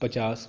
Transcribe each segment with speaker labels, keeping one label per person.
Speaker 1: 50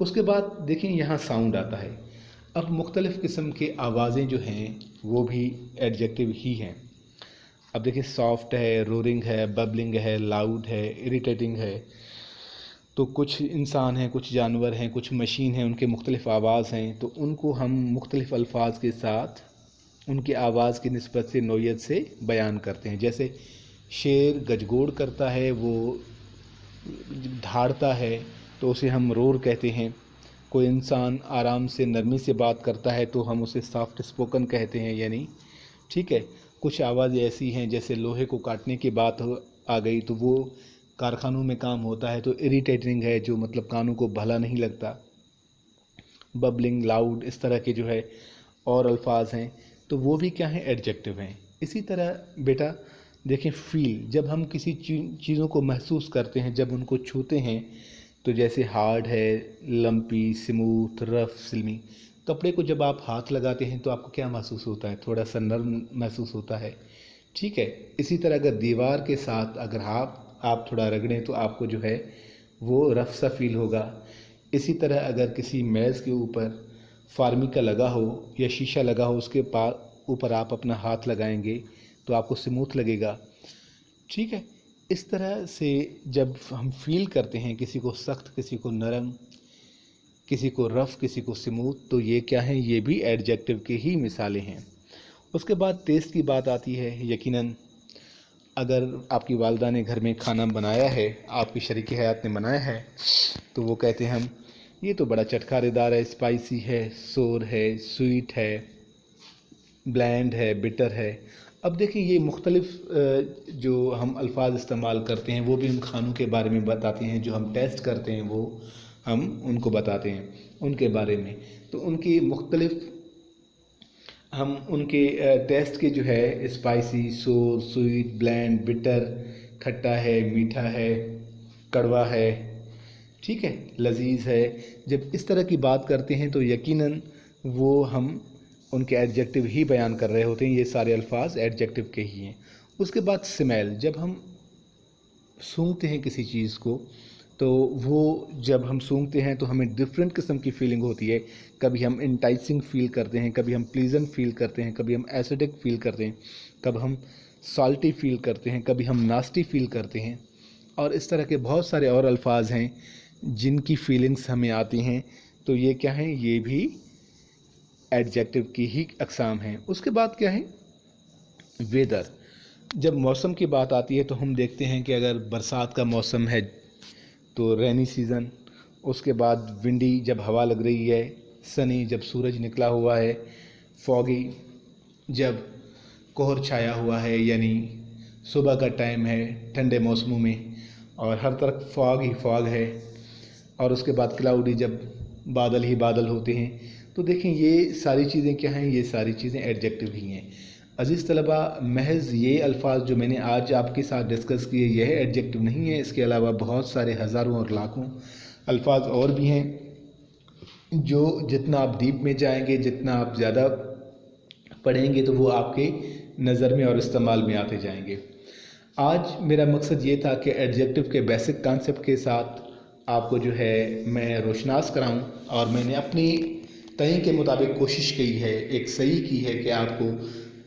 Speaker 1: اس کے بعد دیکھیں یہاں ساؤنڈ آتا ہے. اب مختلف قسم کے آوازیں جو ہیں وہ بھی ایڈجیکٹو ہی ہیں. اب دیکھیں سافٹ ہے، رورنگ ہے، ببلنگ ہے، لاؤڈ ہے، اریٹیٹنگ ہے. تو کچھ انسان ہیں، کچھ جانور ہیں، کچھ مشین ہیں، ان کے مختلف آواز ہیں، تو ان کو ہم مختلف الفاظ کے ساتھ ان کی آواز کی نسبت سے نوعیت سے بیان کرتے ہیں. جیسے شیر گجگوڑ کرتا ہے، وہ دھاڑتا ہے تو اسے ہم رور کہتے ہیں. کوئی انسان آرام سے نرمی سے بات کرتا ہے تو ہم اسے سافٹ اسپوکن کہتے ہیں. یعنی ٹھیک ہے. کچھ آوازیں ایسی ہیں جیسے لوہے کو کاٹنے کی بات آ گئی تو وہ کارخانوں میں کام ہوتا ہے تو اریٹیٹنگ ہے، جو مطلب کانوں کو بھلا نہیں لگتا. ببلنگ، لاؤڈ، اس طرح کے جو ہے اور الفاظ ہیں تو وہ بھی کیا ہیں، ایڈجیکٹو ہیں. اسی طرح بیٹا دیکھیں فیل، جب ہم کسی چیزوں کو محسوس کرتے ہیں، جب ان کو چھوتے ہیں تو جیسے ہارڈ ہے، لمپی، سموتھ، رف، سلمی. کپڑے کو جب آپ ہاتھ لگاتے ہیں تو آپ کو کیا محسوس ہوتا ہے؟ تھوڑا سا نرم محسوس ہوتا ہے. ٹھیک ہے. اسی طرح اگر دیوار کے ساتھ اگر آپ تھوڑا رگڑیں تو آپ کو جو ہے وہ رف سا فیل ہوگا. اسی طرح اگر کسی میز کے اوپر فارمیکا لگا ہو یا شیشہ لگا ہو، اس کے اوپر آپ اپنا ہاتھ لگائیں گے تو آپ کو سموتھ لگے گا. ٹھیک ہے. اس طرح سے جب ہم فیل کرتے ہیں کسی کو سخت، کسی کو نرم، کسی کو رف، کسی کو سموتھ، تو یہ کیا ہیں، یہ بھی ایڈجیکٹو کے ہی مثالیں ہیں. اس کے بعد ٹیسٹ کی بات آتی ہے. یقیناً اگر آپ کی والدہ نے گھر میں کھانا بنایا ہے، آپ کی شریک حیات نے بنایا ہے، تو وہ کہتے ہیں ہم یہ تو بڑا چٹکارے دار ہے، اسپائسی ہے، سور ہے، سویٹ ہے، بلینڈ ہے، بٹر ہے. اب دیکھیں یہ مختلف جو ہم الفاظ استعمال کرتے ہیں وہ بھی ان کھانوں کے بارے میں بتاتے ہیں. جو ہم ٹیسٹ کرتے ہیں وہ ہم ان کو بتاتے ہیں ان کے بارے میں. تو ان کی مختلف ہم ان کے ٹیسٹ کے جو ہے اسپائسی، سور، سویٹ، بلینڈ، بٹر، کھٹا ہے، میٹھا ہے، کڑوا ہے، ٹھیک ہے، لذیذ ہے. جب اس طرح کی بات کرتے ہیں تو یقیناً وہ ہم ان کے ایڈجیکٹو ہی بیان کر رہے ہوتے ہیں. یہ سارے الفاظ ایڈجیکٹو کے ہی ہیں. اس کے بعد سمیل، جب ہم سونگھتے ہیں کسی چیز کو تو وہ جب ہم سونگھتے ہیں تو ہمیں ڈفرینٹ قسم کی فیلنگ ہوتی ہے. کبھی ہم انٹائسنگ فیل کرتے ہیں، کبھی ہم پلیزنٹ فیل کرتے ہیں، کبھی ہم ایسیڈک فیل کرتے ہیں، کبھی ہم سالٹی فیل کرتے ہیں، کبھی ہم ناسٹی فیل کرتے ہیں. اور اس طرح کے بہت سارے اور الفاظ ہیں جن کی فیلنگس ہمیں آتی ہیں. تو یہ کیا ہیں، یہ بھی ایڈجیکٹو کی ہی اقسام ہیں. اس کے بعد کیا ہے، ویدر. جب موسم کی بات آتی ہے تو ہم دیکھتے ہیں کہ اگر برسات کا موسم ہے تو رینی سیزن. اس کے بعد ونڈی، جب ہوا لگ رہی ہے. سنی، جب سورج نکلا ہوا ہے. فوگی، جب کوہر چھایا ہوا ہے، یعنی صبح کا ٹائم ہے ٹھنڈے موسموں میں اور ہر طرف فاگ ہی فاگ ہے. اور اس کے بعد کلاؤڈی، جب بادل ہی بادل ہوتے ہیں. تو دیکھیں یہ ساری چیزیں کیا ہیں، یہ ساری چیزیں ایڈجیکٹو ہی ہیں. عزیز طلبہ، محض یہ الفاظ جو میں نے آج آپ کے ساتھ ڈسکس کیے یہ ایڈجیکٹو نہیں ہیں. اس کے علاوہ بہت سارے ہزاروں اور لاکھوں الفاظ اور بھی ہیں جو جتنا آپ ڈیپ میں جائیں گے، جتنا آپ زیادہ پڑھیں گے تو وہ آپ کے نظر میں اور استعمال میں آتے جائیں گے. آج میرا مقصد یہ تھا کہ ایڈجیکٹو کے بیسک کانسیپٹ کے ساتھ آپ کو جو ہے میں روشناس کراؤں، اور میں نے اپنی تئیں کے مطابق کوشش کی ہے، ایک صحیح کی ہے کہ آپ کو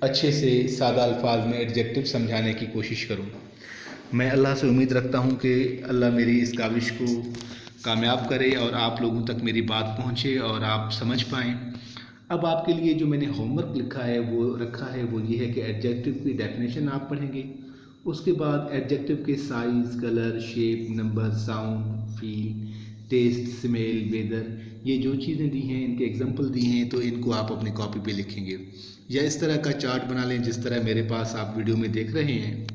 Speaker 1: اچھے سے سادہ الفاظ میں ایڈجیکٹو سمجھانے کی کوشش کروں. میں اللہ سے امید رکھتا ہوں کہ اللہ میری اس کاوش کو کامیاب کرے اور آپ لوگوں تک میری بات پہنچے اور آپ سمجھ پائیں. اب آپ کے لیے جو میں نے ہوم ورک رکھا ہے وہ یہ ہے کہ ایڈجیکٹو کی ڈیفینیشن آپ پڑھیں گے. اس کے بعد ایڈجیکٹو کے size, colour, shape, number, sound, feel, taste, smell, weather, یہ جو چیزیں دی ہیں ان کے ایگزامپل دی ہیں تو ان کو آپ اپنی کاپی پہ لکھیں گے یا اس طرح کا چارٹ بنا لیں جس طرح میرے پاس آپ ویڈیو میں دیکھ رہے ہیں.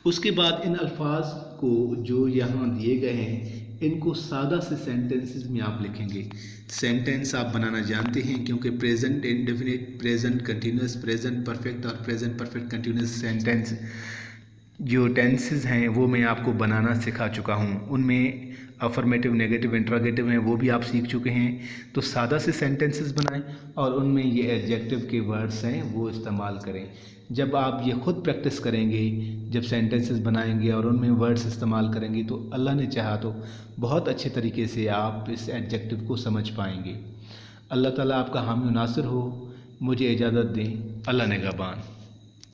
Speaker 1: اس کے بعد ان الفاظ کو جو یہاں دیے گئے ہیں ان کو سادہ سے سینٹنسز میں آپ لکھیں گے. سینٹنس آپ بنانا جانتے ہیں کیونکہ present indefinite, present continuous, present perfect اور پریزنٹ پرفیکٹ کنٹینیوس سینٹنس جو ٹینسز ہیں وہ میں آپ کو بنانا سکھا چکا ہوں. ان میں افرمیٹیو، نیگیٹو، انٹراگیٹو ہیں وہ بھی آپ سیکھ چکے ہیں. تو سادہ سے سینٹنسز بنائیں اور ان میں یہ ایڈجیکٹو کے ورڈز ہیں وہ استعمال کریں. جب آپ یہ خود پریکٹس کریں گے، جب سینٹنسز بنائیں گے اور ان میں ورڈز استعمال کریں گے، تو اللہ نے چاہا تو بہت اچھے طریقے سے آپ اس ایڈجیکٹو کو سمجھ پائیں گے۔ اللہ تعالیٰ آپ کا حامی و ناصر ہو۔ مجھے اجازت دیں۔ اللہ نگہبان۔